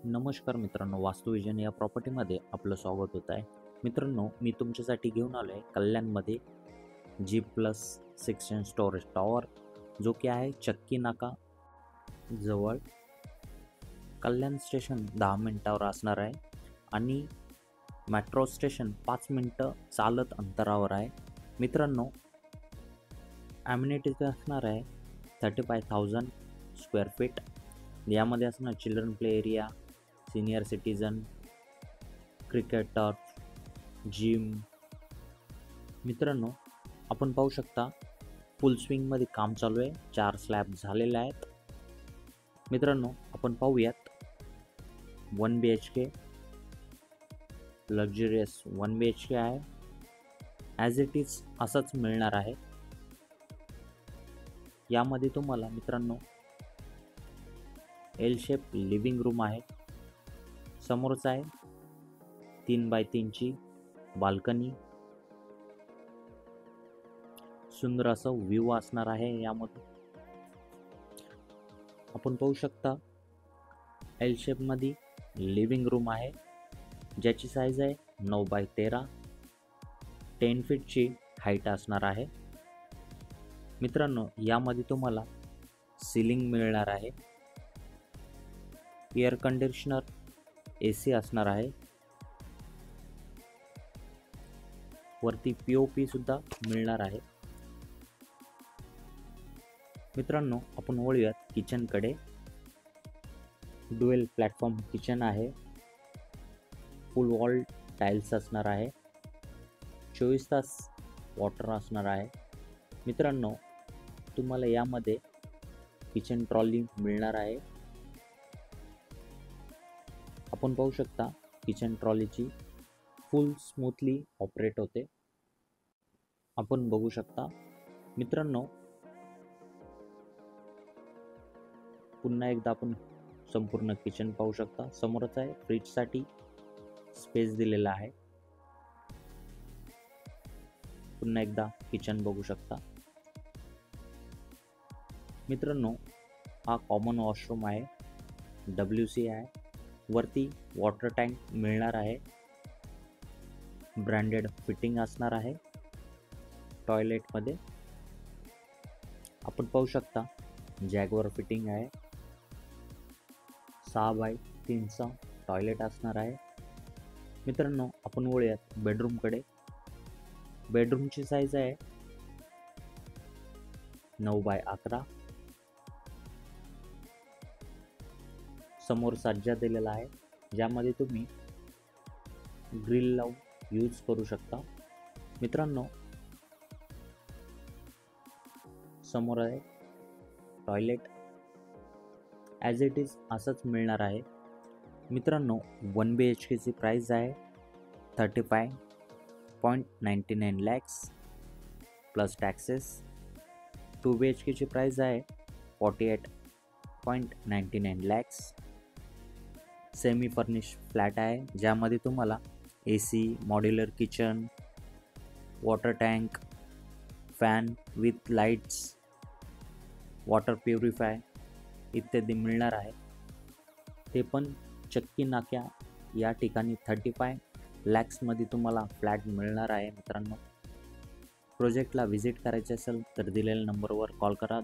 नमस्कार मित्रांनो, वास्तुविजन या प्रॉपर्टीमध्ये आपलं स्वागत होत आहे. मित्रांनो, मी तुमच्यासाठी घेऊन आलो आहे कल्याणमध्ये G+6 स्टोरेज टॉवर, जो की आहे चक्की नाका जवळ. कल्याण स्टेशन 10 मिनिटावर असणार आहे आणि मेट्रो स्टेशन 5 मिनिटं चालत अंतरावर आहे. मित्रांनो, ॲम्युनिटीज असणार आहे 35,000 स्क्वेअर फीट. यामध्ये असणार children play area, senior citizen, cricketer, gym. मित्रांनो, आपण पाहू शकता फुल स्विंगमध्ये काम चालू आहे. 4 स्लॅब झालेले आहेत. मित्रांनो, आपण पाहूयात 1 BHK लक्झरियस 1 BHK आहे. ॲज इट इज असंच मिळणार आहे. यामध्ये तुम्हाला मित्रांनो एल शेप लिव्हिंग रूम आहे. समोरच आहे 3x3ची बाल्कनी. सुंदर असं व्ह्यू असणार आहे. यामध्ये आपण पाहू शकता एल शेपमध्ये लिव्हिंग रूम आहे, ज्याची साईज आहे 9x13. 10 फीटची हाईट असणार आहे. मित्रांनो, यामध्ये तुम्हाला सिलिंग मिळणार आहे. एअर कंडिशनर AC असणार आहे. वरती POP सुद्धा मिळणार आहे. मित्रांनो, आपण वळूयात किचनकडे. ड्युएल प्लॅटफॉर्म किचन आहे. फुल वॉल टाईल्स असणार आहे. 24 तास वॉटर असणार आहे. मित्रांनो, तुम्हाला यामध्ये किचन ट्रॉली मिळणार आहे. आपण पाहू शकता किचन ट्रॉलीची फुल स्मूथली ऑपरेट होते. आपण बघू शकता. मित्रांनो, पुन्हा एकदा आपण संपूर्ण किचन पाहू शकता. समोरच आहे फ्रीजसाठी स्पेस दिलेला आहे. पुन्हा एकदा किचन बघू शकता. मित्रांनो, हा कॉमन वॉशरूम आहे. WC आहे. वरती वॉटर टँक मिळणार आहे. ब्रँडेड फिटिंग असणार आहे. टॉयलेटमध्ये आपण पाहू शकता जॅगवर फिटिंग आहे. 6x3चा टॉयलेट असणार आहे. मित्रांनो, आपण वळूयात बेडरूमकडे. बेडरूमची साईज आहे 9x11. समोर सज्जा दिलेला आहे, ज्यामध्ये तुम्ही ग्रिल लावून यूज करू शकता. मित्रांनो, समोर आहे टॉयलेट. ॲज इट इज असंच मिळणार आहे. मित्रांनो, 1 BHKची प्राईस आहे 35.99 lakhs प्लस टॅक्सेस. 2 BHKची प्राईस आहे 48.99 lakhs. सेमी फर्निश फ्लॅट आहे, ज्यामध्ये तुम्हाला AC, modular kitchen, water tank, fan with lights, water purify इत्यादी मिळणार आहे. ते पण चक्की नाक्या या ठिकाणी 35 lakhsमध्ये तुम्हाला फ्लॅट मिळणार आहे. मित्रांनो, प्रोजेक्टला व्हिजिट करायचे असेल तर दिलेल्या नंबरवर कॉल करा.